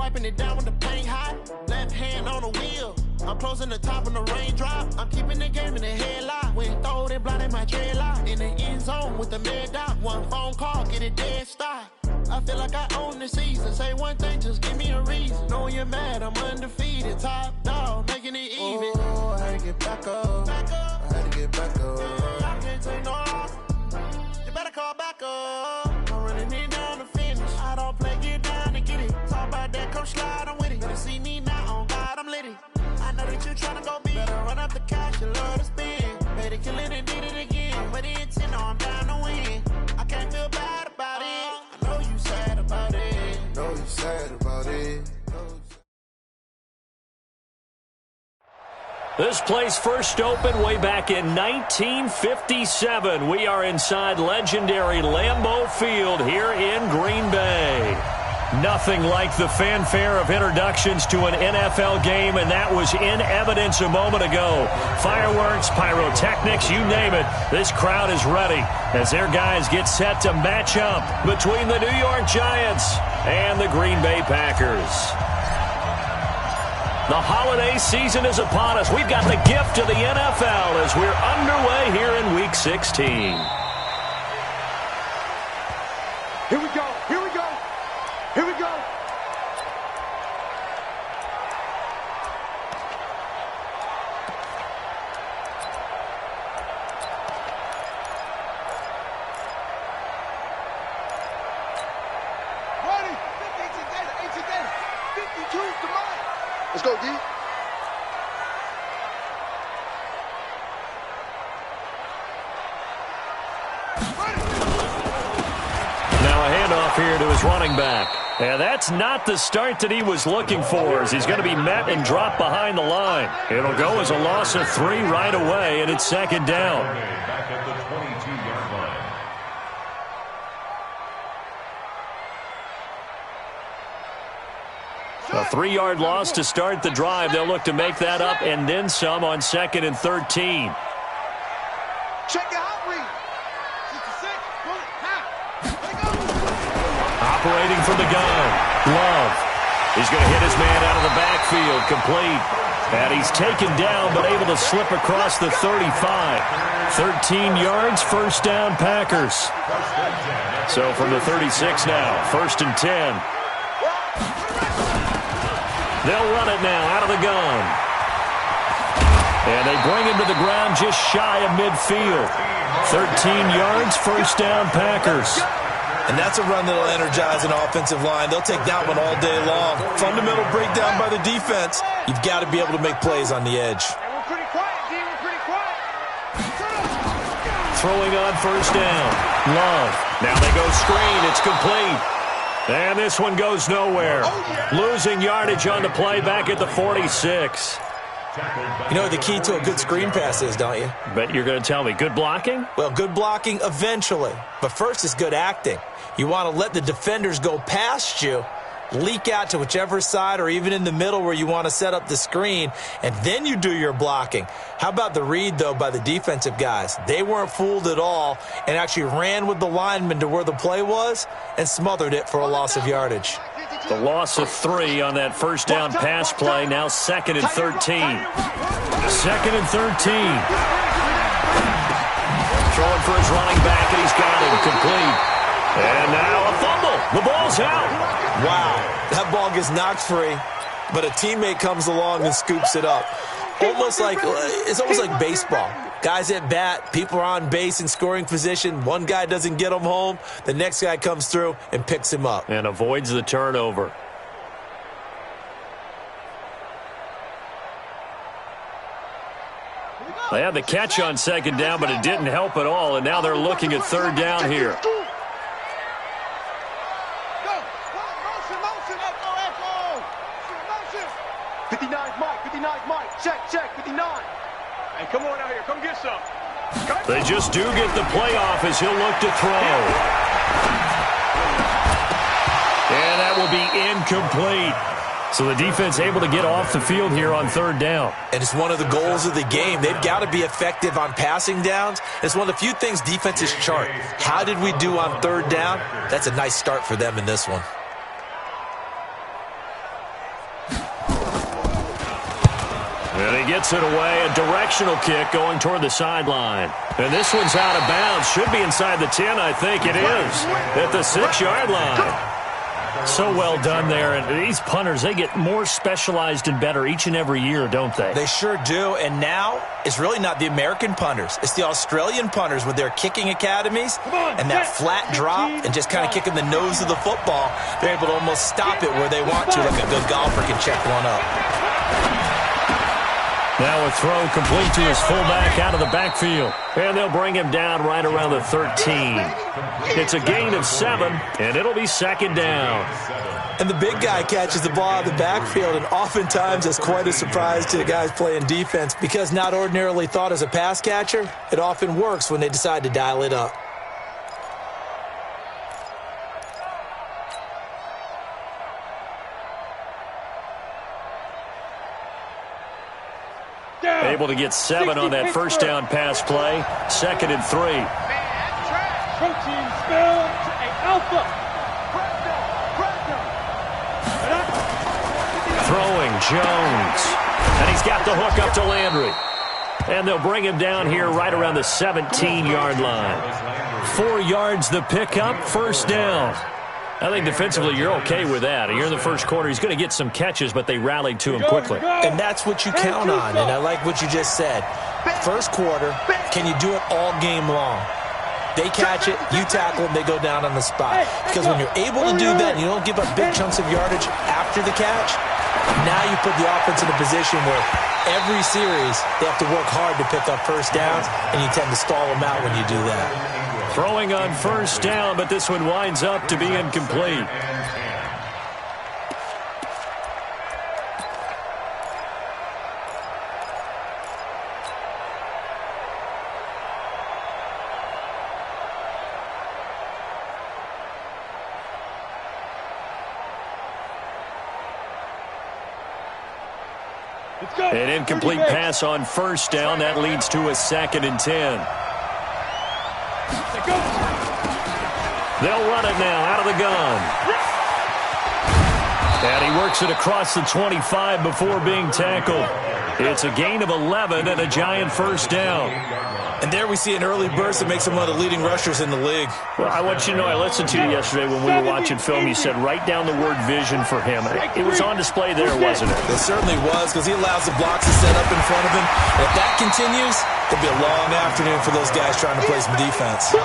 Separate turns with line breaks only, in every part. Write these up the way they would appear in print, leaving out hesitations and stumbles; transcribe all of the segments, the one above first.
wiping it down when the paint hot. Left hand on the wheel. I'm closing the top on the raindrop. I'm keeping the game in the headlock. When throw it blind in my dreadlock. In the end zone with the mid dot. One phone call, get it dead stop. I feel like I own the season. Say one thing, just give me a reason. Knowing you're mad, I'm undefeated. Top dog, making it even. Oh, I had to get back up. I had to get back up. I can't take no loss. You better call back up. I'm running it down the finish. I don't play, get down and get it. Talk about that, come slide, I'm with it. Better see me now, on God, I'm lit it. I know that you're trying to go big. Better run up the cash, you love to spend. Better kill it and did it again. But the intent, no, I'm down to win. I can't feel bad about it. I know you sad about it. Know you sad about it.
This place first opened way back in 1957. We are inside legendary Lambeau Field here in Green Bay. Nothing like the fanfare of introductions to an NFL game, and that was in evidence a moment ago. Fireworks, pyrotechnics, you name it. This crowd is ready as their guys get set to match up between the New York Giants and the Green Bay Packers. The holiday season is upon us. We've got the gift of the NFL as we're underway here in Week 16.
Here we go. Here we go. Here we go. Ready? 18 data. 52 to mine. Let's go, D.
Now a handoff here to his running back. And that's not the start that he was looking for, as he's going to be met and dropped behind the line. It'll go as a loss of 3 right away, and it's second down.
Back at the 22-yard line.
A 3-yard loss to start the drive. They'll look to make that up and then some on 2nd and 13.
Check your hot read. 66. Pull it. Now. Let it go.
Operating from the gun. Love. He's going to hit his man out of the backfield. Complete. And he's taken down but able to slip across the 35. 13 yards, first down Packers. So from the 36 now, 1st and 10. They'll run it now out of the gun. And they bring him to the ground just shy of midfield. 13 yards, first down Packers.
And that's a run that'll energize an offensive line. They'll take that one all day long. Fundamental breakdown by the defense. You've got to be able to make plays on the edge.
We're pretty quiet, D. We're pretty quiet.
Throwing on first down. Love. Now they go screen. It's complete. And this one goes nowhere. Losing yardage on the play back at the 46.
You know what the key to a good screen pass is, don't you?
But you're going to tell me, good blocking?
Well, good blocking eventually. But first is good acting. You want to let the defenders go past you, leak out to whichever side or even in the middle where you want to set up the screen, and then you do your blocking. How about the read, though, by the defensive guys? They weren't fooled at all and actually ran with the lineman to where the play was and smothered it for a loss of yardage.
The loss of 3 on that first down pass play, now 2nd and 13. 2nd and 13. Throwing for his running back, and he's got him complete. And now a fumble. The ball's out.
Wow, that ball gets knocked free, but a teammate comes along and scoops it up. It's almost like baseball. Guys at bat, people are on base in scoring position. One guy doesn't get him home. The next guy comes through and picks him up.
And avoids the turnover. They had the catch on 2nd down, but it didn't help at all. And now they're looking at 3rd down here.
Check, 59. Hey, come on out here. Come get some.
They just do get the playoff as he'll look to throw. And that will be incomplete. So the defense able to get off the field here on 3rd down.
And it's one of the goals of the game. They've got to be effective on passing downs. It's one of the few things defenses chart. How did we do on 3rd down? That's a nice start for them in this one.
And he gets it away, a directional kick going toward the sideline. And this one's out of bounds. Should be inside the 10, I think it is, at the 6-yard line. So well done there. And these punters, they get more specialized and better each and every year, don't they?
They sure do. And now it's really not the American punters. It's the Australian punters with their kicking academies and that flat drop and just kind of kicking the nose of the football. They're able to almost stop it where they want to, like a good golfer can check one up.
Now a throw complete to his fullback out of the backfield. And they'll bring him down right around the 13. It's a gain of 7, and it'll be 2nd down.
And the big guy catches the ball out of the backfield, and oftentimes it's quite a surprise to the guys playing defense because not ordinarily thought as a pass catcher, it often works when they decide to dial it up.
Able to get 7 on that first down pass play. 2nd and 3.
Protein spell to alpha.
Throwing Jones. And he's got the hook up to Landry. And they'll bring him down here right around the 17-yard line. 4 yards the pickup, 1st down. I think defensively you're okay with that. You're in the first quarter. He's going to get some catches, but they rallied to him quickly.
And that's what you count on, and I like what you just said. First quarter, can you do it all game long? They catch it, you tackle them, they go down on the spot. Because when you're able to do that and you don't give up big chunks of yardage after the catch, now you put the offense in a position where every series they have to work hard to pick up first downs, and you tend to stall them out when you do that.
Throwing on 1st down, but this one winds up to be incomplete. An incomplete pass on 1st down. That leads to a 2nd and 10. They'll run it now out of the gun. And he works it across the 25 before being tackled. It's a gain of 11 and a giant 1st down.
And there we see an early burst that makes him one of the leading rushers in the league.
Well, I want you to know, I listened to you yesterday when we were watching film. You said write down the word vision for him. It was on display there, wasn't it?
It certainly was, because he allows the blocks to set up in front of him. And if that continues, it'll be a long afternoon for those guys trying to play some defense.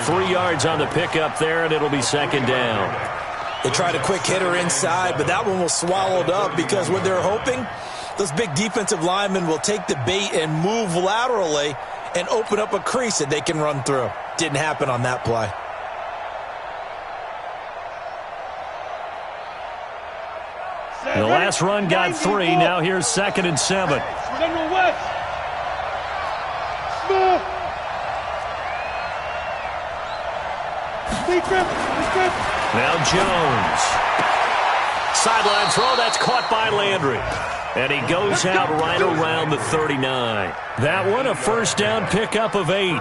3 yards on the pickup there, and it'll be 2nd down.
They tried a quick hitter inside, but that one was swallowed up because what they're hoping, those big defensive linemen will take the bait and move laterally and open up a crease that they can run through. Didn't happen on that play.
The last run got 3. Now here's 2nd and 7. Now Jones. Sideline throw, that's caught by Landry. And he goes out right around the 39. That one a 1st down pickup of 8.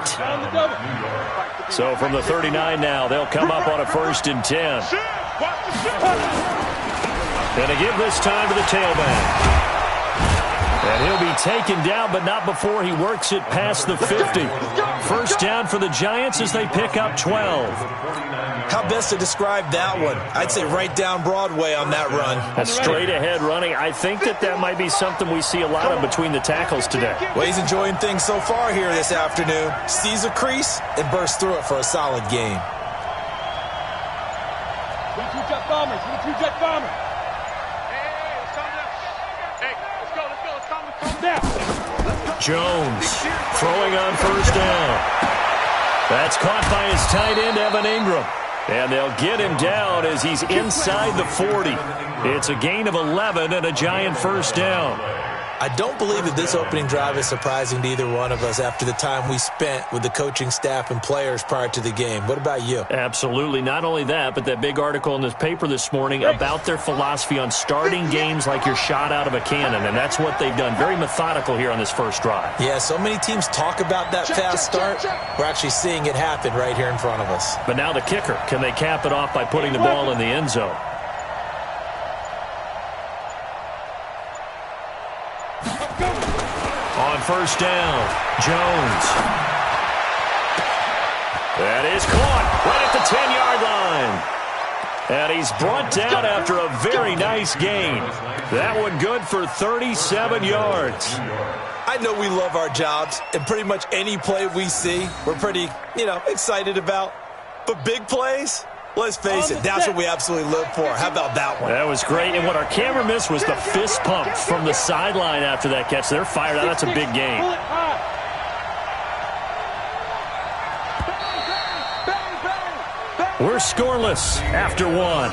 So from the 39 now, they'll come up on a 1st and 10. And to give this time to the tailback. And he'll be taken down, but not before he works it past the 50. 1st down for the Giants as they pick up 12.
How best to describe that one? I'd say right down Broadway on that run.
A straight-ahead running. I think that might be something we see a lot of between the tackles today.
Well, he's enjoying things so far here this afternoon. Sees a crease and bursts through it for a solid gain.
2-jet bombers, 2-jet bombers.
Jones throwing on 1st down. That's caught by his tight end, Evan Ingram. And they'll get him down as he's inside the 40. It's a gain of 11 and a giant 1st down.
I don't believe that this opening drive is surprising to either one of us after the time we spent with the coaching staff and players prior to the game. What about you?
Absolutely. Not only that, but that big article in this paper this morning about their philosophy on starting games like you're shot out of a cannon, and that's what they've done. Very methodical here on this first drive.
Yeah, so many teams talk about that fast start. We're actually seeing it happen right here in front of us.
But now the kicker. Can they cap it off by putting the ball in the end zone? first down. Jones. That is caught right at the 10-yard line. And he's brought down after a very nice gain. That one good for 37 yards.
I know we love our jobs, and pretty much any play we see, we're pretty, excited about. But big plays, let's face it, that's what we absolutely live for. How about that one?
That was great, and what our camera missed was the fist pump from the sideline after that catch. They're fired out. That's a big gain. We're scoreless after one.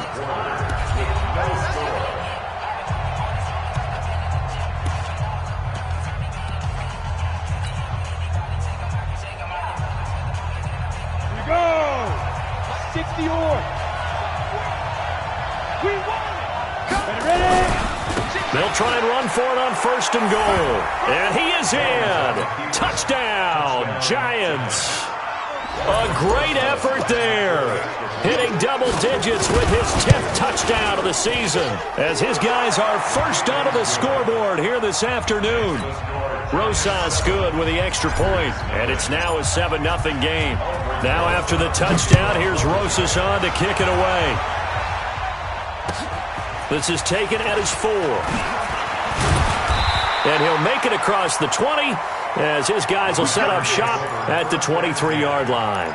Here we go. 60 or. We won it. Ready?
They'll try and run for it on first and goal. And he is in. Touchdown, Giants. A great effort there. Hitting double digits with his 10th touchdown of the season. As his guys are first onto the scoreboard here this afternoon. Rosas good with the extra point. And it's now a 7-0 game. Now after the touchdown, here's Rosas on to kick it away. This is taken at his 4. And he'll make it across the 20 as his guys will set up shop at the 23-yard line.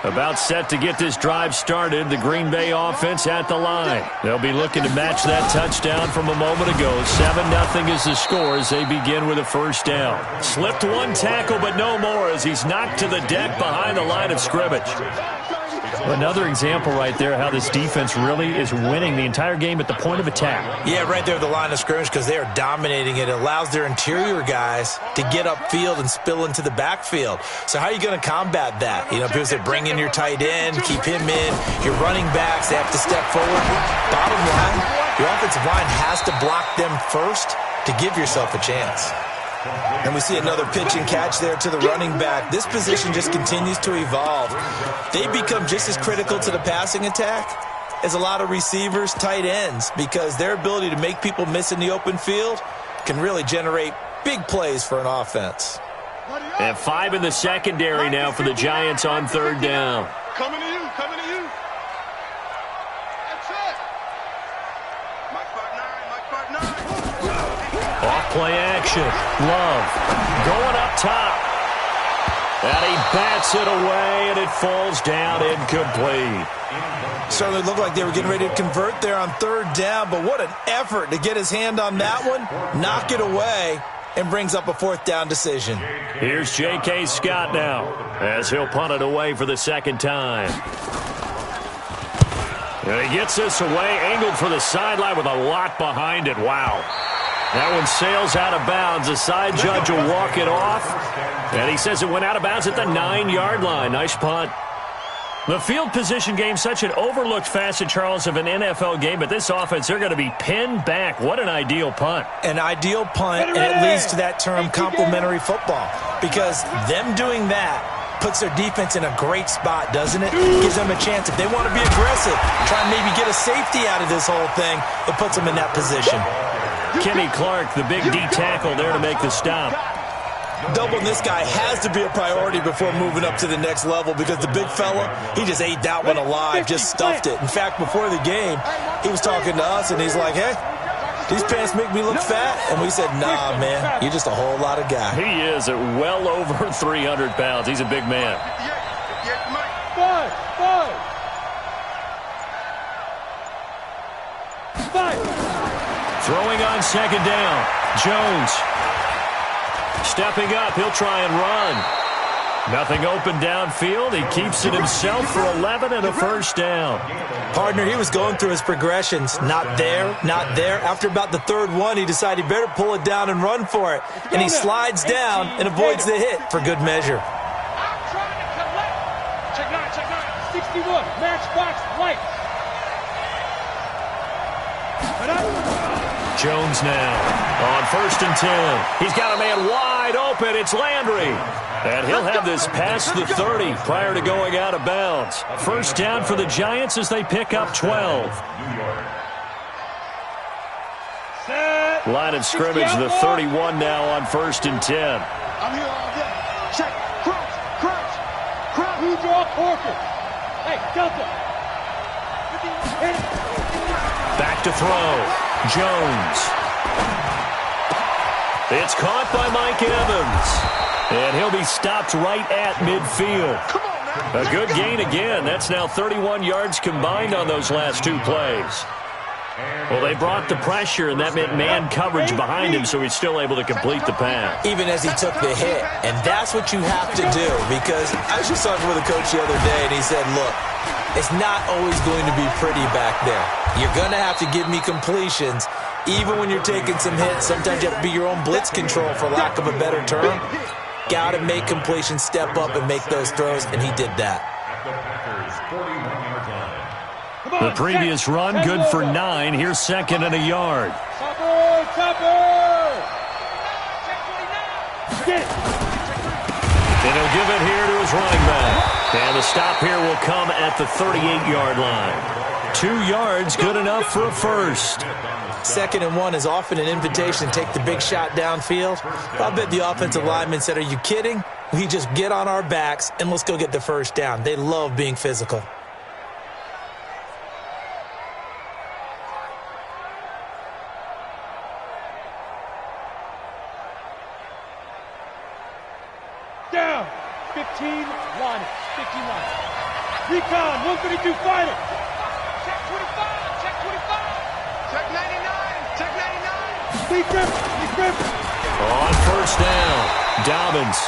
About set to get this drive started, the Green Bay offense at the line. They'll be looking to match that touchdown from a moment ago. 7-0 is the score as they begin with a first down. Slipped one tackle, but no more as he's knocked to the deck behind the line of scrimmage. Another example right there how this defense really is winning the entire game at the point of attack.
Yeah, right there at the line of scrimmage because they are dominating it. It allows their interior guys to get upfield and spill into the backfield. So how are you going to combat that? People say bring in your tight end, keep him in. Your running backs, they have to step forward. Bottom line, your offensive line has to block them first to give yourself a chance. And we see another pitch and catch there to the running back. This position just continues to evolve. They become just as critical to the passing attack as a lot of receivers, tight ends, because their ability to make people miss in the open field can really generate big plays for an offense.
And 5 in the secondary now for the Giants on third down.
Coming to you, coming to you. That's it. Mike 5'9",
Off-play action. Love going up top. And he bats it away, and it falls down incomplete.
Certainly looked like they were getting ready to convert there on third down, but what an effort to get his hand on that one, knock it away, and brings up a fourth down decision.
Here's J.K. Scott now as he'll punt it away for the second time. And he gets this away, angled for the sideline with a lot behind it. Wow. That one sails out of bounds. The side judge will walk it off. And he says it went out of bounds at the 9-yard line. Nice punt. The field position game, such an overlooked facet, Charles, of an NFL game. But this offense, they're going to be pinned back. What an ideal punt.
An ideal punt, and it leads to that term complementary football. Because them doing that puts their defense in a great spot, doesn't it? Gives them a chance. If they want to be aggressive, try and maybe get a safety out of this whole thing, it puts them in that position.
Kenny Clark, the big D tackle there to make the stop.
Doubling this guy has to be a priority before moving up to the next level because the big fella, he just ate that one alive, just stuffed it. In fact, before the game, he was talking to us, and he's like, hey, these pants make me look fat. And we said, nah, man, you're just a whole lot of guy.
He is at well over 300 pounds. He's a big man. Throwing on second down. Jones. Stepping up. He'll try and run. Nothing open downfield. He keeps it himself for 11 and a first down.
Partner, he was going through his progressions. Not there, not there. After about the third one, he decided he better pull it down and run for it. And he slides down and avoids the hit for good measure.
I'm trying to collect. Check 9, 61. Matchbox light.
Jones now on first and 10. He's got a man wide open. It's Landry. And he'll have this past the 30 prior to going out of bounds. First down for the Giants as they pick up 12. Line of scrimmage, the 31 now on 1st and 10.
I'm here all day. Check. Crouch. Crouch. Crouch. Who draw Corker? Hey, Delta.
Back to throw. Jones. It's caught by Mike Evans. And he'll be stopped right at midfield.
Come on, man.
A good gain again. That's now 31 yards combined on those last 2 plays. Well, they brought the pressure, and that meant man coverage behind him, so he's still able to complete the pass.
Even as he took the hit. And that's what you have to do, because I was just talking with a coach the other day, and he said, look, it's not always going to be pretty back there. You're going to have to give me completions. Even when you're taking some hits, sometimes you have to be your own blitz control, for lack of a better term. Got to make completions, step up, and make those throws, and he did that.
The previous run, good for 9. Here's 2nd and a yard. And he'll give it here to his running back. And the stop here will come at the 38-yard line. 2 yards, good enough for a first.
2nd and 1 is often an invitation to take the big shot downfield. I bet the offensive lineman said, are you kidding? We just get on our backs and let's go get the first down. They love being physical.
Down. 15 line. 15 line. Recon. 132 fighter. Check 25. Check 25. Check 99. Check 99. Lee Griffin.
On 1st down, Dobbins.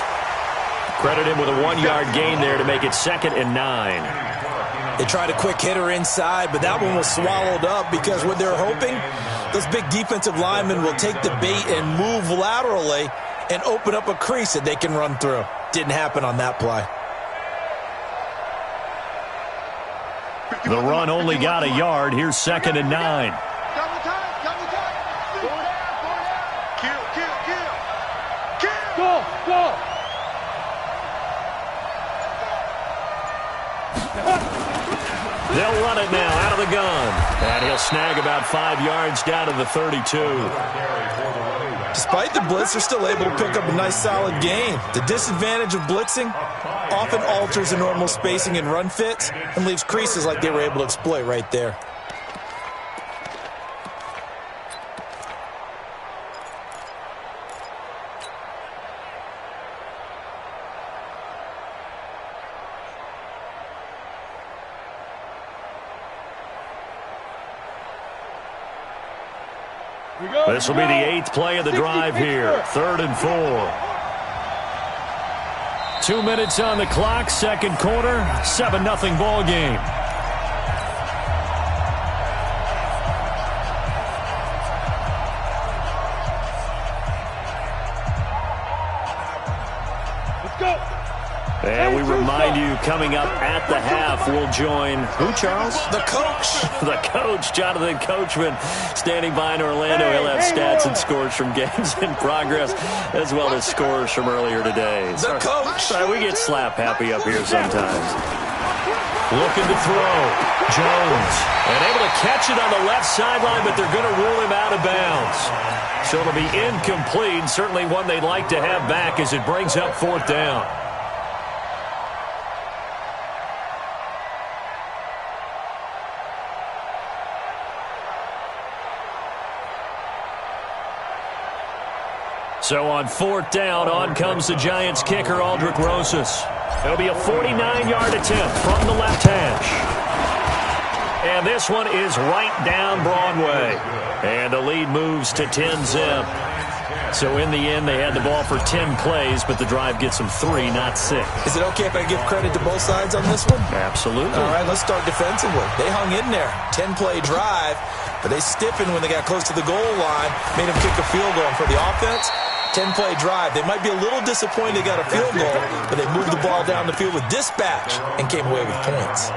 Credit him with a 1-yard gain there to make it 2nd and 9.
They tried a quick hitter inside, but that one was swallowed up because what they're hoping, those big defensive linemen will take the bait and move laterally and open up a crease that they can run through. Didn't happen on that play.
The run only got a yard. Here's 2nd and 9.
Double time. Double time. Go down. Go down. Kill. Kill. Kill. Kill. Go. Go.
They'll run it now out of the gun. And he'll snag about 5 yards down to the 32.
Despite the blitz, they're still able to pick up a nice solid gain. The disadvantage of blitzing often alters the normal spacing and run fits and leaves creases like they were able to exploit right there.
This will be the 8th play of the drive here. 3rd and 4. 2 minutes on the clock, 2nd quarter, 7-0 ball game.
Let's go.
And we remind you, coming up at the half, we'll join who, Charles?
The coach.
The coach, Jonathan Coachman, standing by in Orlando. He'll have stats and scores from games in progress, as well as scores from earlier today.
The coach.
Sorry, we get slap happy up here sometimes. Looking to throw. Jones. And able to catch it on the left sideline, but they're going to rule him out of bounds. So it'll be incomplete. Certainly one they'd like to have back as it brings up 4th down. So on 4th down, on comes the Giants kicker, Aldrick Rosas. It'll be a 49-yard attempt from the left hash. And this one is right down Broadway. And the lead moves to 10-zip. So in the end, they had the ball for 10 plays, but the drive gets them 3, not 6.
Is it okay if I give credit to both sides on this one?
Absolutely.
All right, let's start defensively. They hung in there. 10-play drive, but they stiffened when they got close to the goal line, made them kick a field goal. And for the offense, 10-play drive. They might be a little disappointed they got a field goal, but they moved the ball down the field with dispatch and came away with points.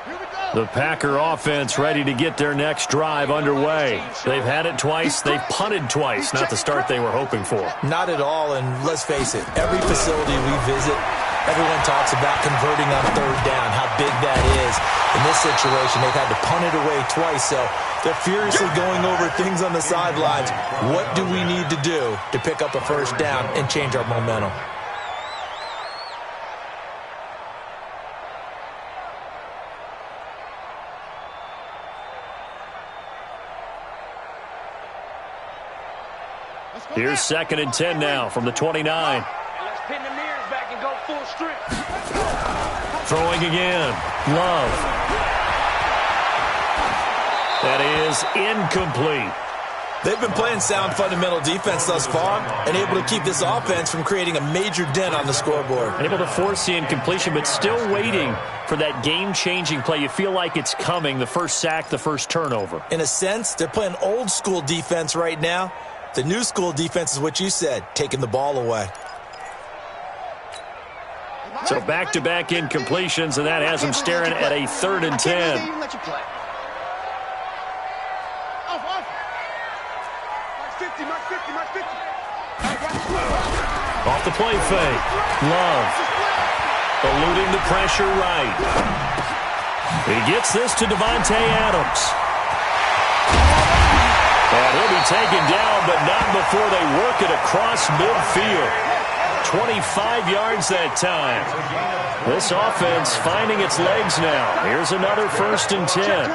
Here we go.
The Packer offense ready to get their next drive underway. They've had it twice. They've punted twice. Not the start they were hoping for.
Not at all, and let's face it, every facility we visit, everyone talks about converting on third down, how big that is. In this situation, they've had to punt it away twice, so they're furiously going over things on the sidelines. What do we need to do to pick up a first down and change our momentum?
Here's 2nd and 10 now from the 29.
Let's pin the mirrors back and go full strength.
Throwing again. Love. That is incomplete.
They've been playing sound fundamental defense thus far and able to keep this offense from creating a major dent on the scoreboard.
Able to force the incompletion, but still waiting for that game-changing play. You feel like it's coming, the first sack, the first turnover.
In a sense, they're playing old-school defense right now. The new school defense is what you said, taking the ball away.
So back-to-back incompletions, and that has them staring at a 3rd and 10. Off the play fake. Love. Eluding the pressure right. He gets this to Devontae Adams. And he'll be taken down, but not before they work it across midfield. 25 yards that time. This offense finding its legs now. Here's another 1st and 10.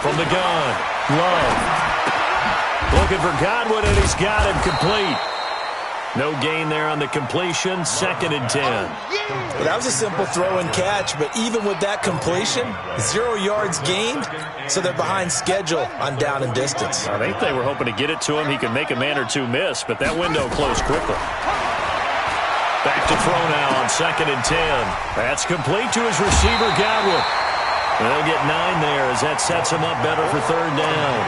From the gun, Love. Looking for Godwin, and he's got him complete. No gain there on the completion, 2nd and 10.
Well, that was a simple throw and catch, but even with that completion, 0 yards gained, so they're behind schedule on down and distance.
I think they were hoping to get it to him. He could make a man or two miss, but that window closed quickly. Back to throw now on 2nd and 10. That's complete to his receiver, Godwin. They'll get 9 there as that sets him up better for 3rd down.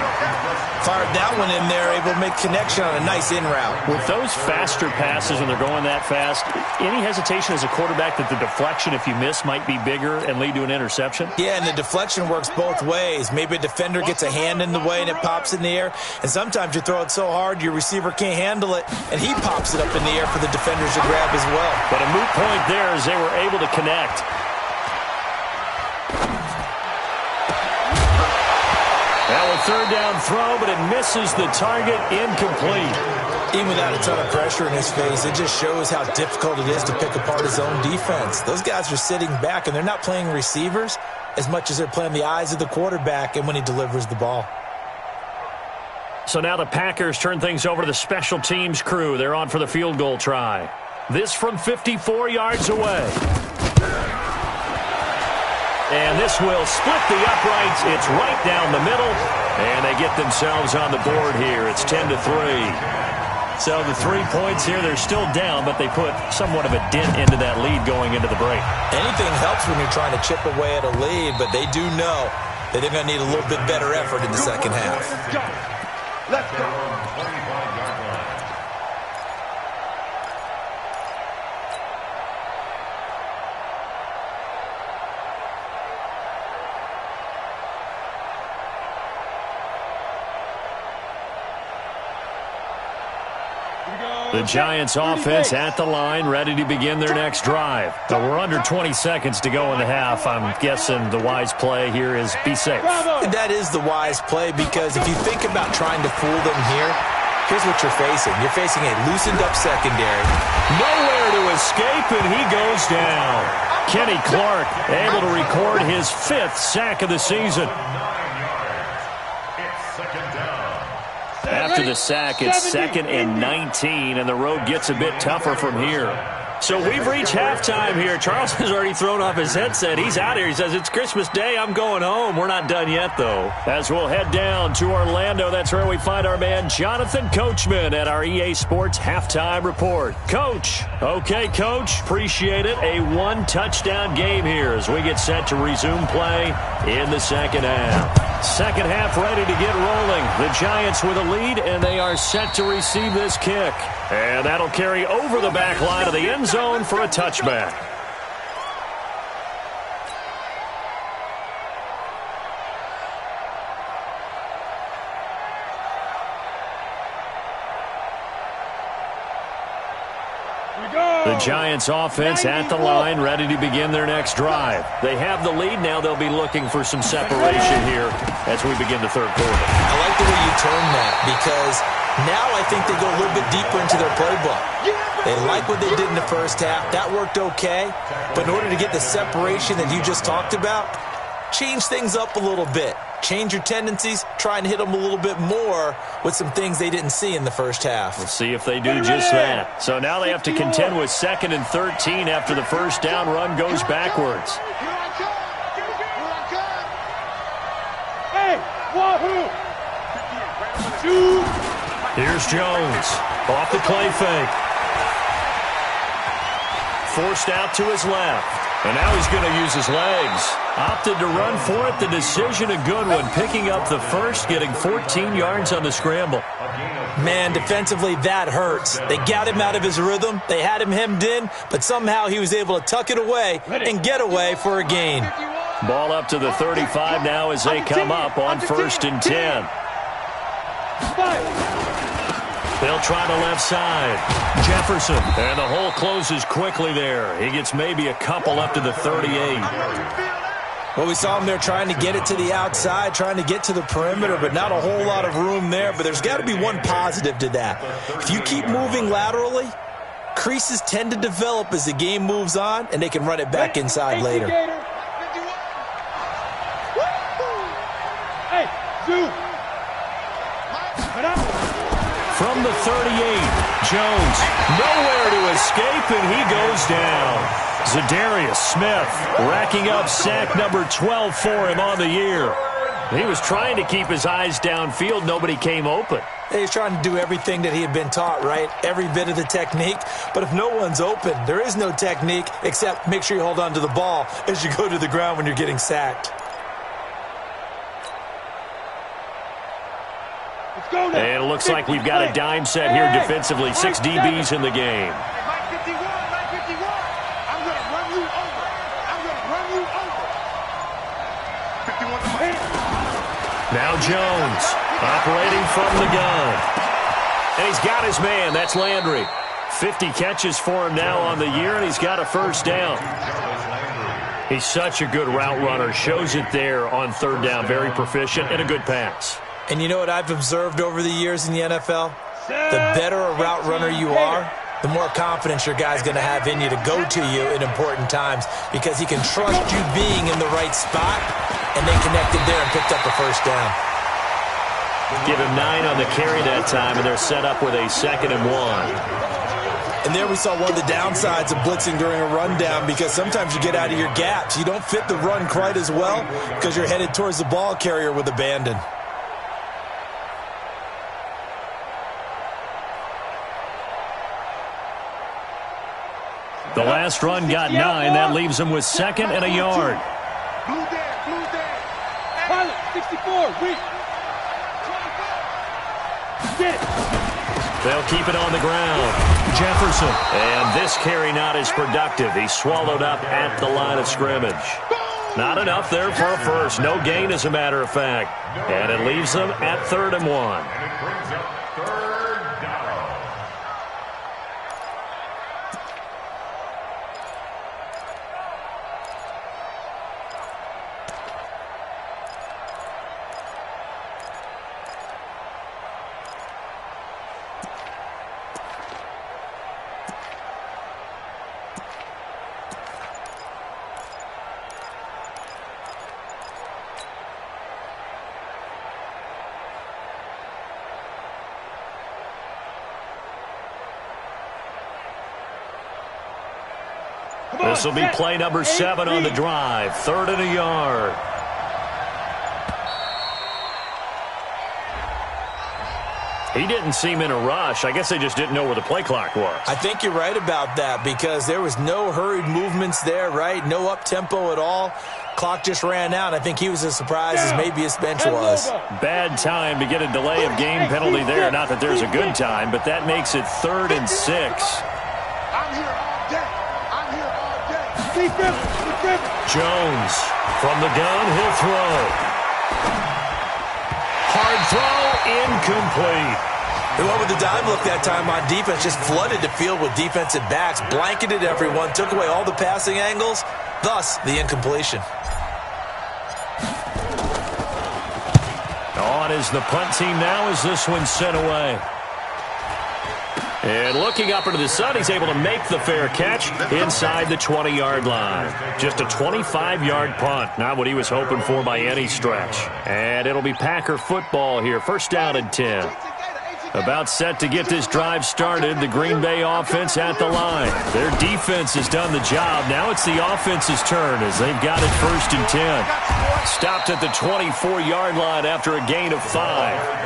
Fired that one in there, able to make connection on a nice in route.
With those faster passes when they're going that fast, any hesitation as a quarterback that the deflection, if you miss, might be bigger and lead to an interception?
Yeah, and the deflection works both ways. Maybe a defender gets a hand in the way and it pops in the air, and sometimes you throw it so hard your receiver can't handle it, and he pops it up in the air for the defenders to grab as well.
But a moot point there as they were able to connect. Now a 3rd down throw, but it misses the target, incomplete.
Even without a ton of pressure in his face, it just shows how difficult it is to pick apart his own defense. Those guys are sitting back, and they're not playing receivers as much as they're playing the eyes of the quarterback and when he delivers the ball.
So now the Packers turn things over to the special teams crew. They're on for the field goal try. This from 54 yards away. And this will split the uprights. It's right down the middle. And they get themselves on the board here. It's 10-3. So the 3 points here, they're still down, but they put somewhat of a dent into that lead going into the break.
Anything helps when you're trying to chip away at a lead, but they do know that they're going to need a little bit better effort in the second half.
Let's go.
The Giants offense at the line, ready to begin their next drive. But we're under 20 seconds to go in the half. I'm guessing the wise play here is be safe.
That is the wise play, because if you think about trying to fool them here, here's what you're facing. You're facing a loosened up secondary.
Nowhere to escape, and he goes down. Kenny Clark able to record his 5th sack of the season. After the sack, it's 2nd and 19, and the road gets a bit tougher from here. So we've reached halftime here. Charles has already thrown off his headset. He's out here. He says, it's Christmas Day. I'm going home. We're not done yet, though. As we'll head down to Orlando, that's where we find our man Jonathan Coachman at our EA Sports Halftime Report. Coach. Okay, Coach. Appreciate it. A 1-touchdown game here as we get set to resume play in the second half. Second half ready to get rolling. The Giants with a lead, and they are set to receive this kick. And that'll carry over the back line of the end zone for a touchback. Giants offense at the line, ready to begin their next drive. They have the lead. Now they'll be looking for some separation here as we begin the third quarter.
I like the way you turn that, because now I think they go a little bit deeper into their playbook. They like what they did in the first half. That worked okay. But in order to get the separation that you just talked about, change things up a little bit. Change your tendencies. Try and hit them a little bit more with some things they didn't see in the first half.
We'll see if they do just that. So now they have to contend with 2nd and 13 after the first down run goes backwards.
Hey, wahoo!
Here's Jones. Off the play fake. Forced out to his left. And now he's going to use his legs. Opted to run for it. The decision a good one. Picking up the first, getting 14 yards on the scramble.
Man, defensively, that hurts. They got him out of his rhythm. They had him hemmed in, but somehow he was able to tuck it away and get away for a gain.
Ball up to the 35 now as they come up on 1st and 10. They'll try the left side. Jefferson. And the hole closes quickly there. He gets maybe a couple up to the 38.
Well, we saw him there trying to get it to the outside, trying to get to the perimeter, but not a whole lot of room there. But there's got to be one positive to that. If you keep moving laterally, creases tend to develop as the game moves on, and they can run it back inside later.
Hey, Zoo.
From the 38, Jones nowhere to escape, and he goes down. Zadarius Smith racking up sack number 12 for him on the year. He was trying to keep his eyes downfield. Nobody came open.
He's trying to do everything that he had been taught, right? Every bit of the technique. But if no one's open, there is no technique except make sure you hold on to the ball as you go to the ground when you're getting sacked.
And it looks like we've got a dime set here defensively. 6 DBs in the game.
Mike 51, Mike 51. I'm going to run you over. I'm going to run you over. 51 to Mike.
Now Jones operating from the gun. And he's got his man. That's Landry. 50 catches for him now on the year, and he's got a first down. He's such a good route runner. Shows it there on 3rd down. Very proficient and a good pass.
And you know what I've observed over the years in the NFL? The better a route runner you are, the more confidence your guy's going to have in you to go to you in important times, because he can trust you being in the right spot, and they connected there and picked up a first down.
Give him 9 on the carry that time, and they're set up with a 2nd and 1.
And there we saw one of the downsides of blitzing during a rundown, because sometimes you get out of your gaps. You don't fit the run quite as well because you're headed towards the ball carrier with abandon.
The last run got 9. That leaves him with 2nd and a yard.
Blue there. Pilot, 64, weak. Get it.
They'll keep it on the ground. Jefferson. And this carry not as productive. He's swallowed up at the line of scrimmage. Not enough there for a first. No gain, as a matter of fact. And it leaves them at 3rd and 1. This will be play number 7 on the drive. 3rd and a yard. He didn't seem in a rush. I guess they just didn't know where the play clock was.
I think you're right about that, because there was no hurried movements there, right? No up-tempo at all. Clock just ran out. I think he was as surprised as maybe his bench was.
Bad time to get a delay of game penalty there. Not that there's a good time, but that makes it 3rd and 6.
I'm here all day. I'm here all day.
Jones from the gun. He'll throw. Hard throw, incomplete.
They went with the dime look that time on defense, just flooded the field with defensive backs, blanketed everyone, took away all the passing angles, thus the incompletion.
On is the punt team now as this one's sent away. And looking up into the sun, he's able to make the fair catch inside the 20-yard line. Just a 25-yard punt, not what he was hoping for by any stretch. And it'll be Packer football here, first down and 10. About set to get this drive started, the Green Bay offense at the line. Their defense has done the job. Now it's the offense's turn as they've got it first and 10. Stopped at the 24-yard line after a gain of 5.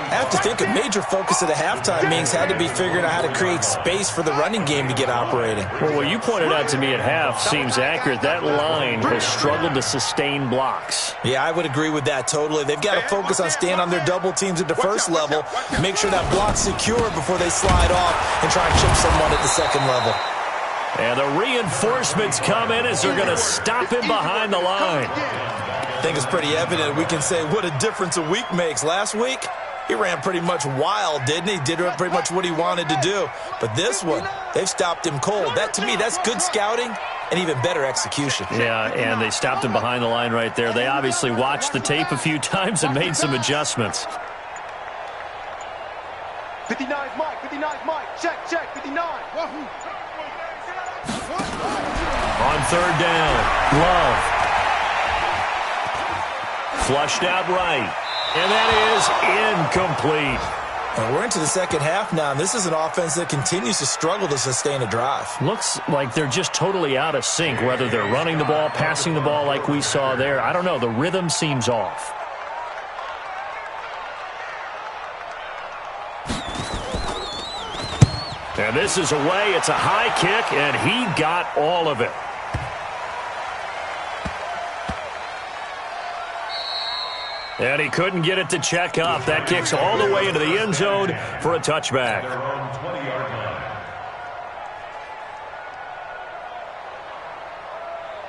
I have to think a major focus of the halftime meetings had to be figuring out how to create space for the running game to get operating.
Well, what you pointed out to me at half seems accurate. That line has struggled to sustain blocks.
Yeah, I would agree with that totally. They've got to focus on staying on their double teams at the first level, make sure that block's secure before they slide off and try and chip someone at the second level.
And the reinforcements come in as they're going to stop him behind the line.
I think it's pretty evident. We can say what a difference a week makes. Last week, he ran pretty much wild, didn't he? Did pretty much what he wanted to do. But this one, they've stopped him cold. That, to me, that's good scouting and even better execution.
Yeah, and they stopped him behind the line right there. They obviously watched the tape a few times and made some adjustments.
59 Mike, 59 Mike. Check, 59.
On third down, Love. Flushed out right. And that is incomplete.
And we're into the second half now, and this is an offense that continues to struggle to sustain a drive.
Looks like they're just totally out of sync, whether they're running the ball, passing the ball like we saw there. I don't know. The rhythm seems off. And this is away. It's a high kick, and he got all of it. And he couldn't get it to check up. That kicks all the way into the end zone for a touchback.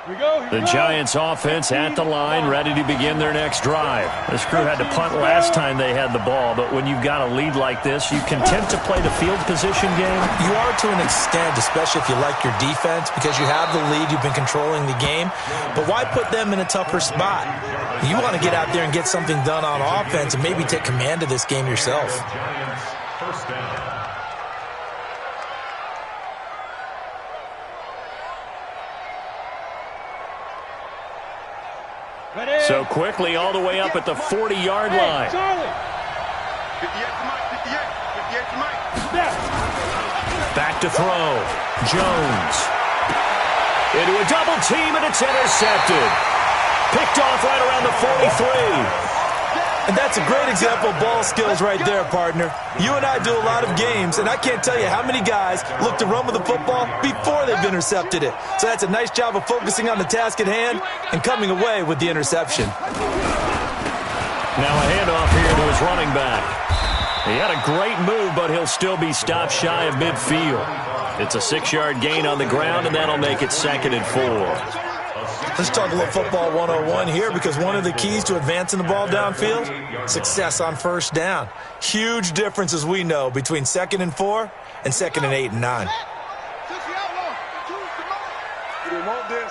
The Giants offense at the line, ready to begin their next drive. This crew had to punt last time they had the ball, but when you've got a lead like this, you content to play the field position game?
You are to an extent, especially if you like your defense, because you have the lead, you've been controlling the game. But why put them in a tougher spot? You want to get out there and get something done on offense and maybe take command of this game yourself.
First down.
So quickly all the way up at the 40-yard line.
58 to Mike, 58 to Mike.
Back to throw. Jones. Into a double team, and it's intercepted. Picked off right around the 43.
And that's a great example of ball skills right there, partner. You and I do a lot of games, and I can't tell you how many guys look to run with the football before they've intercepted it. So that's a nice job of focusing on the task at hand and coming away with the interception.
Now a handoff here to his running back. He had a great move, but he'll still be stopped shy of midfield. It's a 6-yard gain on the ground, and that'll make it 2nd and 4.
Let's talk a little football 101 here, because one of the keys to advancing the ball downfield, success on first down. Huge difference, as we know, between 2nd and 4 and 2nd and 8 and 9.
You didn't want this.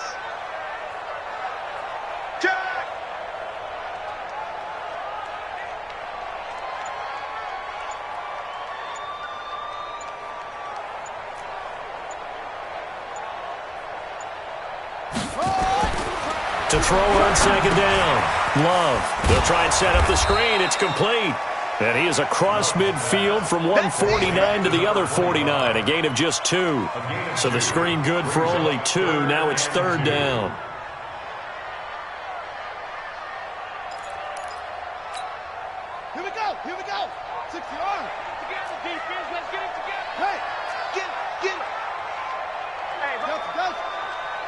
To throw on 2nd down. Love. They'll try and set up the screen. It's complete. And he is across midfield from 149 to the other 49. A gain of just 2. So the screen good for only 2. Now it's 3rd down.
Here we go. 60 yards. Together, defense. Let's get it together. Hey, get it. Hey, go.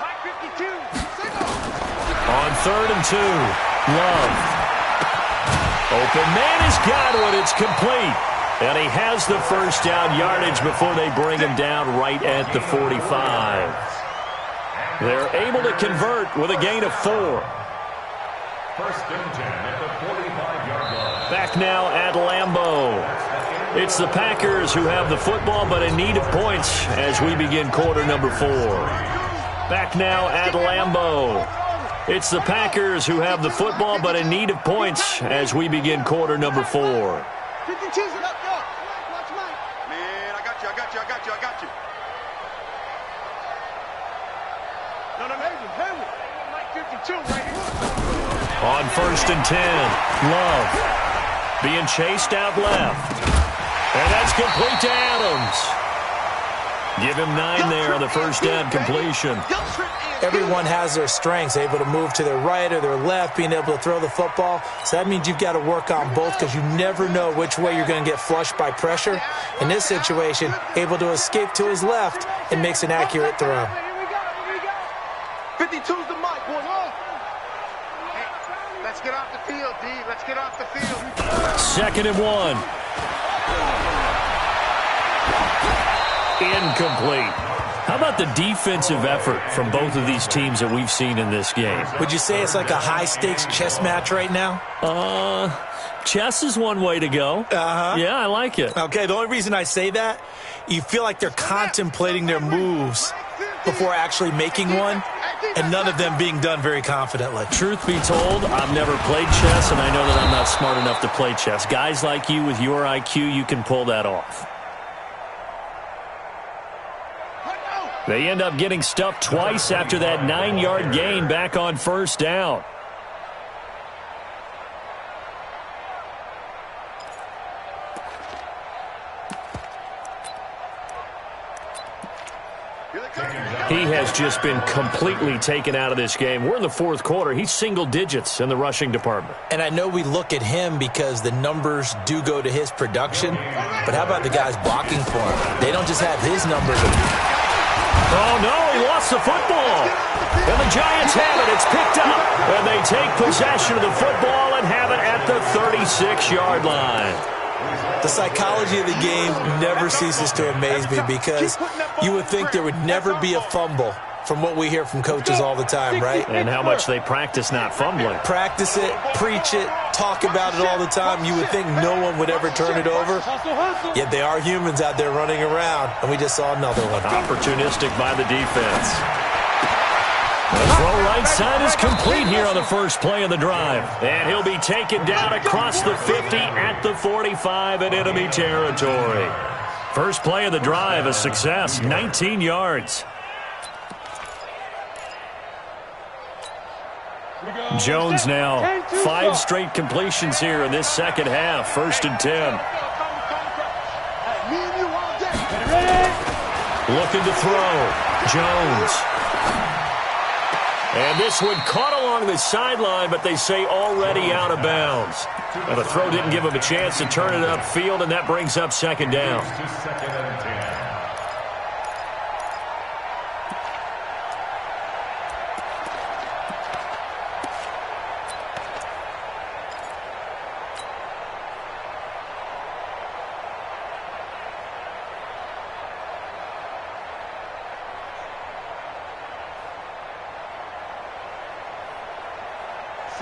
Mike 52.
On 3rd and 2, Love. Open man has got one. It's complete. And he has the first down yardage before they bring him down right at the 45. They're able to convert with a gain of 4.
First and 10 at the 45-yard line.
Back now at Lambeau. It's the Packers who have the football but in need of points as we begin quarter number 4. Back now at Lambeau. It's the Packers who have the football but in need of points as we begin quarter number 4.
52's it up, go. Watch mine. Man, I got you. No, hey, Mike 52 right here.
On 1st and 10, Love being chased out left. And that's complete to Adams. Give him 9 there on the first down completion.
Everyone has their strengths, able to move to their right or their left, being able to throw the football. So that means you've got to work on both because you never know which way you're going to get flushed by pressure. In this situation, able to escape to his left and makes an accurate throw.
52's the mic, boy. Hey, let's get off the field, D. Let's get off the field.
2nd and 1. Incomplete. How about the defensive effort from both of these teams that we've seen in this game?
Would you say it's like a high-stakes chess match right now?
Chess is one way to go. Yeah, I like it.
Okay, the only reason I say that, you feel like they're contemplating their moves before actually making one, and none of them being done very confidently.
Truth be told, I've never played chess, and I know that I'm not smart enough to play chess. Guys like you with your IQ, you can pull that off. They end up getting stuffed twice after that 9-yard gain back on 1st down. He has just been completely taken out of this game. We're in the 4th quarter. He's single digits in the rushing department.
And I know we look at him because the numbers do go to his production, but how about the guys blocking for him? They don't just have his numbers.
Oh, no, he lost the football. And the Giants have it. It's picked up. And they take possession of the football and have it at the 36-yard line.
The psychology of the game never ceases to amaze me because you would think there would never be a fumble from what we hear from coaches all the time, right?
And how much they practice not fumbling.
Practice it, preach it, talk about it all the time. You would think no one would ever turn it over. Yet they are humans out there running around, and we just saw another one.
Opportunistic by the defense. The throw right side is complete here on the first play of the drive. And he'll be taken down across the 50 at the 45 in enemy territory. First play of the drive, a success, 19 yards. Jones now, 5 straight completions here in this second half. 1st and 10. Looking to throw. Jones. And this one caught along the sideline, but they say already out of bounds. And the throw didn't give him a chance to turn it upfield, and that brings up 2nd down.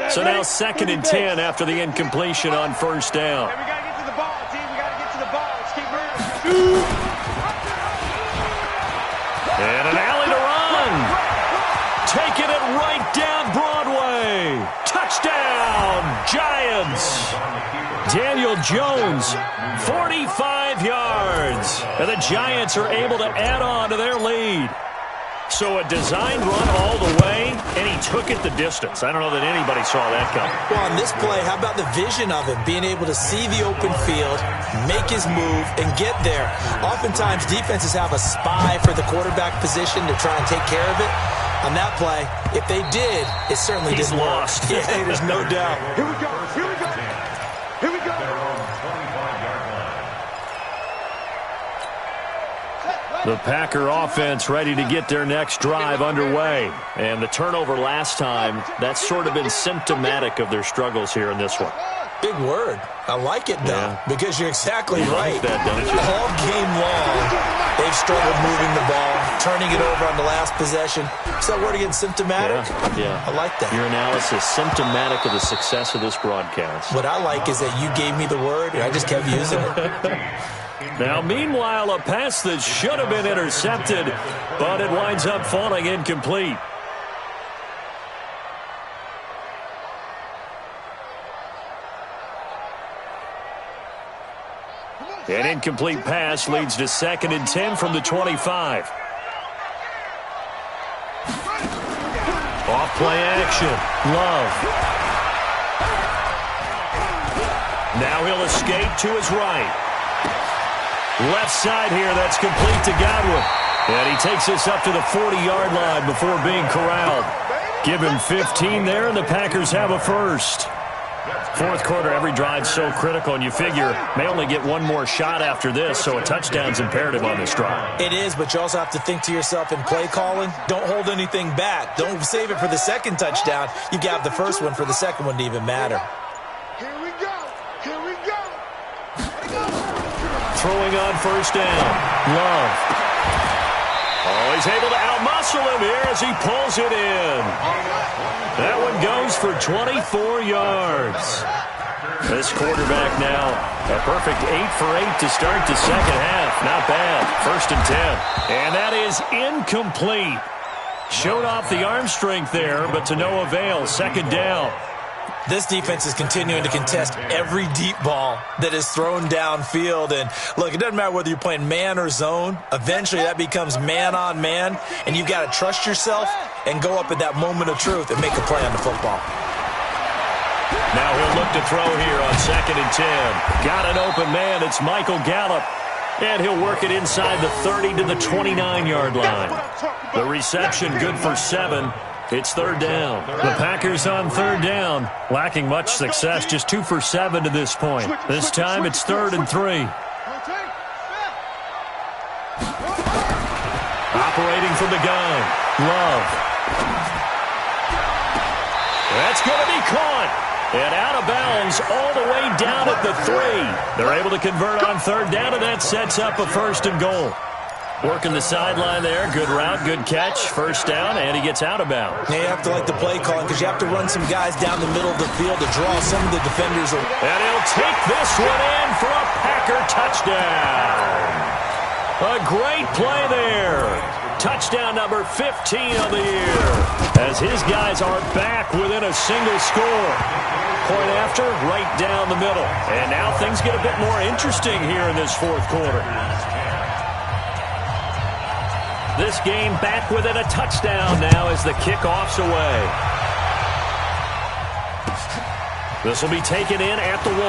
So now 2nd and 10 after the incompletion on 1st down.
We got to get to the ball, team. We got to get to the ball. Let's keep moving.
And an alley to run. Taking it right down Broadway. Touchdown, Giants. Daniel Jones, 45 yards. And the Giants are able to add on to their lead. So a designed run all the way, and he took it the distance. I don't know that anybody saw that coming.
Well, on this play, how about the vision of him, being able to see the open field, make his move, and get there. Oftentimes, defenses have a spy for the quarterback position to try and take care of it. On that play, if they did, it certainly didn't work.
Lost.
Yeah, there's no doubt.
Here we go. Here we go. Here we go.
The Packer offense ready to get their next drive underway. And the turnover last time, that's sort of been symptomatic of their struggles here in this one.
Big word. I like it, though, because you're exactly right.
Like that, don't you?
All game long, they've struggled moving the ball, turning it over on the last possession. Is that word again, symptomatic?
Yeah.
I like that.
Your analysis, symptomatic of the success of this broadcast.
What I like is that you gave me the word, and I just kept using it.
Now, meanwhile, a pass that should have been intercepted, but it winds up falling incomplete. An incomplete pass leads to 2nd and 10 from the 25. Off play action. Love. Now he'll escape to his right. Left side here, that's complete to Godwin. And he takes this up to the 40-yard line before being corralled. Give him 15 there, and the Packers have a first. Fourth quarter, every drive's so critical, and you figure may only get one more shot after this, so a touchdown's imperative on this drive.
It is, but you also have to think to yourself in play calling, don't hold anything back. Don't save it for the second touchdown. You got the first one for the second one to even matter.
Here we go. Here we go.
Throwing on first down. Love. Oh, he's able to outmuscle him here as he pulls it in. That one goes for 24 yards. This quarterback now, a perfect 8 for 8 to start the second half. Not bad. 1st and 10. And that is incomplete. Showed off the arm strength there, but to no avail. 2nd down.
This defense is continuing to contest every deep ball that is thrown downfield. And, look, it doesn't matter whether you're playing man or zone. Eventually, that becomes man-on-man, and you've got to trust yourself and go up at that moment of truth and make a play on the football.
Now he'll look to throw here on 2nd and 10. Got an open man. It's Michael Gallup. And he'll work it inside the 30 to the 29-yard line. The reception good for 7. It's 3rd down. The Packers on 3rd down, lacking much success, just 2 for 7 to this point. This time it's 3rd and 3. Operating from the gun, Love. That's going to be caught. And out of bounds all the way down at the 3. They're able to convert on 3rd down, and that sets up a 1st and goal. Working the sideline there. Good route, good catch. 1st down, and he gets out of bounds.
Yeah, you have to like the play calling because you have to run some guys down the middle of the field to draw some of the defenders away.
And he'll take this one in for a Packer touchdown. A great play there. Touchdown number 15 of the year. As his guys are back within a single score. Point after, right down the middle. And now things get a bit more interesting here in this 4th quarter. This game back within a touchdown now as the kickoff's away. This will be taken in at the 1.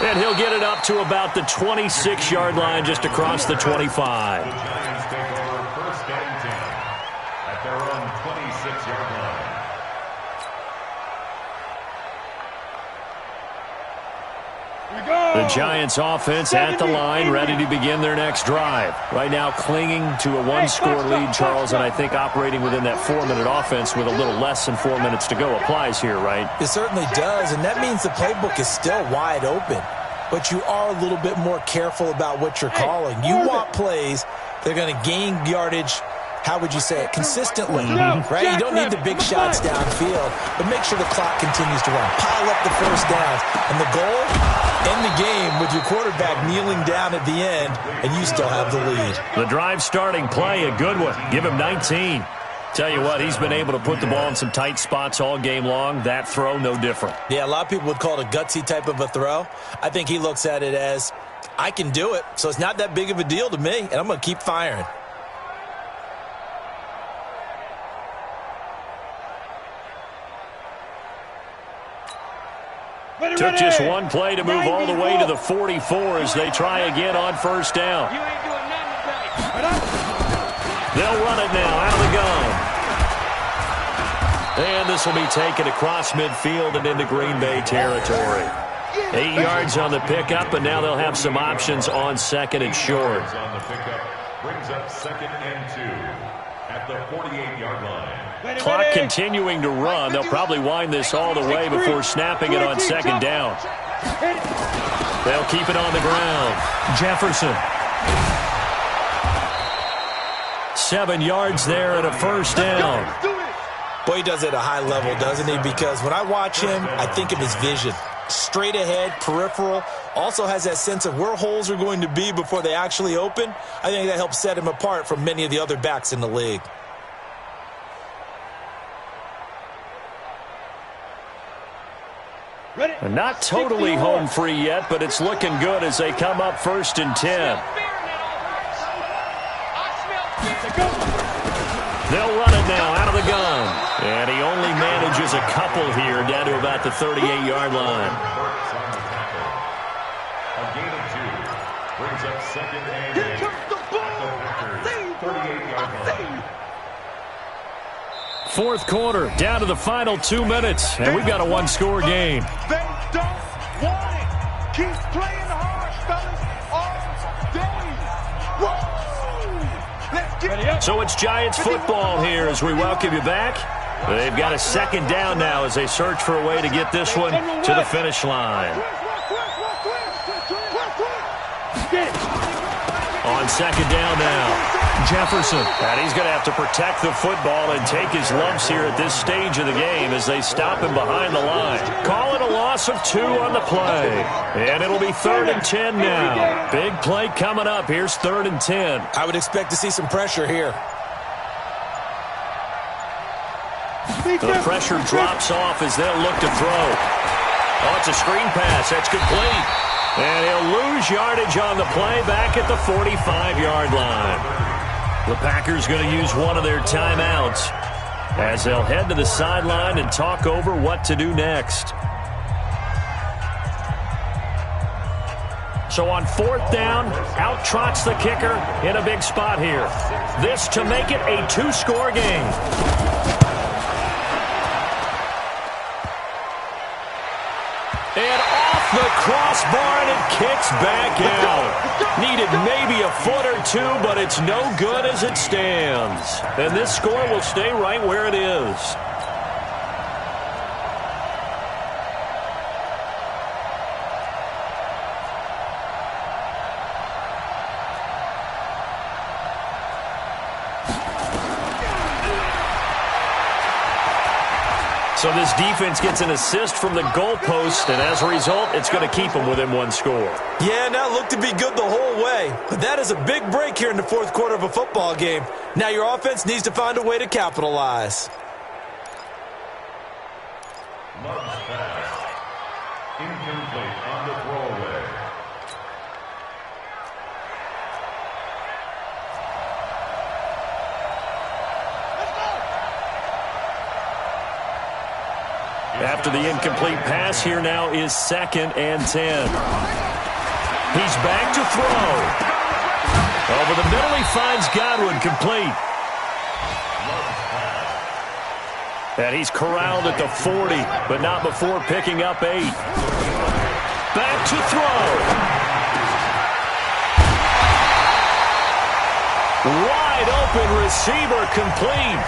And he'll get it up to about the 26-yard line just across the 25.
Giants take over 1st and 10 at their own 26-yard line.
The Giants offense at the line, ready to begin their next drive. Right now clinging to a 1-score lead, Charles, and I think operating within that 4-minute offense with a little less than 4 minutes to go applies here, right?
It certainly does, and that means the playbook is still wide open. But you are a little bit more careful about what you're calling. You want plays that are going to gain yardage, how would you say it, consistently, right? You don't need the big shots downfield, but make sure the clock continues to run. Pile up the 1st downs. And the goal, end the game with your quarterback kneeling down at the end, and you still have the lead.
The drive starting play, a good one. Give him 19. Tell you what, he's been able to put the ball in some tight spots all game long. That throw, no different.
Yeah, a lot of people would call it a gutsy type of a throw. I think he looks at it as, I can do it, so it's not that big of a deal to me, and I'm going to keep firing.
Took just one play to move all the way to the 44 as they try again on 1st down. They'll run it now out of the gun. And this will be taken across midfield and into Green Bay territory. 8 yards on the pickup, and now they'll have some options on 2nd and short.
On the pickup brings up 2nd and 2 at the 48-yard line.
Clock continuing to run. They'll probably wind this all the way before snapping it on second down. They'll keep it on the ground. Jefferson. 7 yards there and a first down.
Boy, he does it at a high level, doesn't he? Because when I watch him, I think of his vision. Straight ahead, peripheral, also has that sense of where holes are going to be before they actually open. I think that helps set him apart from many of the other backs in the league.
And not totally home free yet, but it's looking good as they come up 1st and 10. They'll run it now out of the gun. And he only manages a couple here down to about the 38-yard line.
A gain of 2 brings up 2nd and 8 at the Packers' 38-yard line.
Fourth quarter, down to the final 2 minutes, and we've got a one-score game.
They don't want it. Keep playing hard, fellas, all day. Whoa! Let's get it.
So it's Giants football here as we welcome you back. They've got a second down now as they search for a way to get this one to the finish line. On second down now. Jefferson, and he's going to have to protect the football and take his lumps here at this stage of the game as they stop him behind the line. Call it a loss of 2 on the play. And it'll be 3rd and 10 now. Big play coming up. Here's 3rd and 10.
I would expect to see some pressure here.
The pressure drops off as they'll look to throw. Oh, it's a screen pass. That's complete. And he'll lose yardage on the play back at the 45-yard line. The Packers going to use one of their timeouts as they'll head to the sideline and talk over what to do next. So on 4th down, out trots the kicker in a big spot here. This to make it a 2-score game. And off the crossbar, and it kicks back out. Needed maybe a foot or 2, but it's no good as it stands. And this score will stay right where it is. So this defense gets an assist from the goalpost, and as a result, it's going to keep them within 1 score.
Yeah, now looked to be good the whole way. But that is a big break here in the 4th quarter of a football game. Now your offense needs to find a way to capitalize.
Love's pass. Incomplete on the throwaway.
After the incomplete pass, here now is 2nd and 10. He's back to throw. Over the middle, he finds Godwin complete. And he's corralled at the 40, but not before picking up 8. Back to throw. Wide open receiver complete.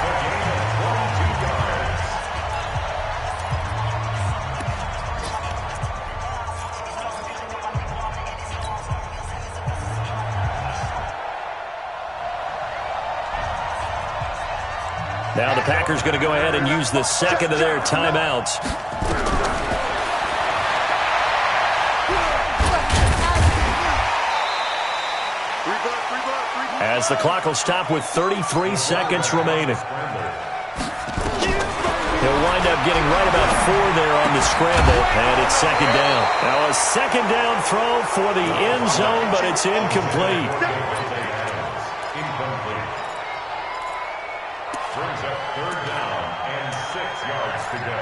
Now the Packers going to go ahead and use the second of their timeouts. As the clock will stop with 33 seconds remaining. He'll wind up getting right about 4 there on the scramble, and it's 2nd down. Now a 2nd down throw for the end zone, but it's incomplete.
Brings up 3rd down and 6 yards to go.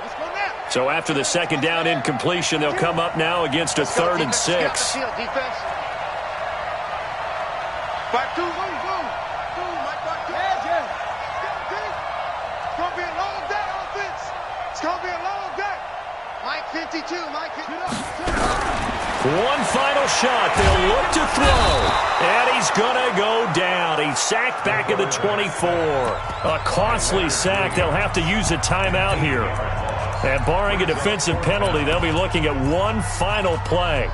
Let's go now.
So after the 2nd down incompletion, they'll come up now against a 3rd and 6.
Defense. Back 2, move. Mike, back 2. Yeah. It's going to be a long day, offense. It's going to be a long day. Mike 52, Mike 52.
One final shot. They'll look to throw. And he's going to go down. He's sacked back at the 24. A costly sack. They'll have to use a timeout here. And barring a defensive penalty, they'll be looking at one final play.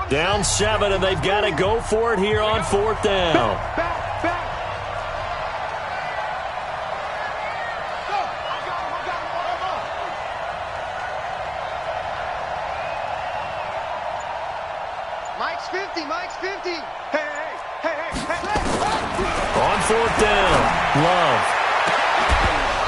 Down 7, and they've got to go for it here on 4th down.
Mike's 50, Mike's 50. Hey.
On 4th down, Love.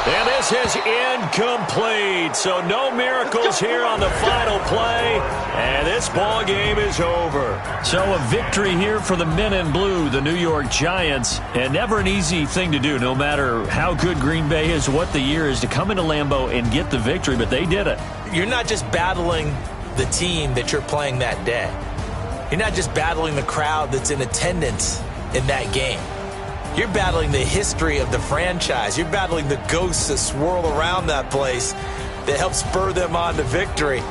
And this is incomplete, so no miracles here on the final play, and this ball game is over. So a victory here for the men in blue, the New York Giants, and never an easy thing to do, no matter how good Green Bay is, what the year is, to come into Lambeau and get the victory, but they did it.
You're not just battling the team that you're playing that day. You're not just battling the crowd that's in attendance in that game. You're battling the history of the franchise. You're battling the ghosts that swirl around that place that help spur them on to victory.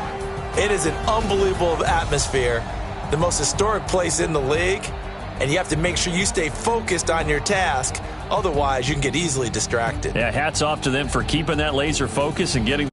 It is an unbelievable atmosphere, the most historic place in the league, and you have to make sure you stay focused on your task. Otherwise, you can get easily distracted.
Yeah, hats off to them for keeping that laser focus and getting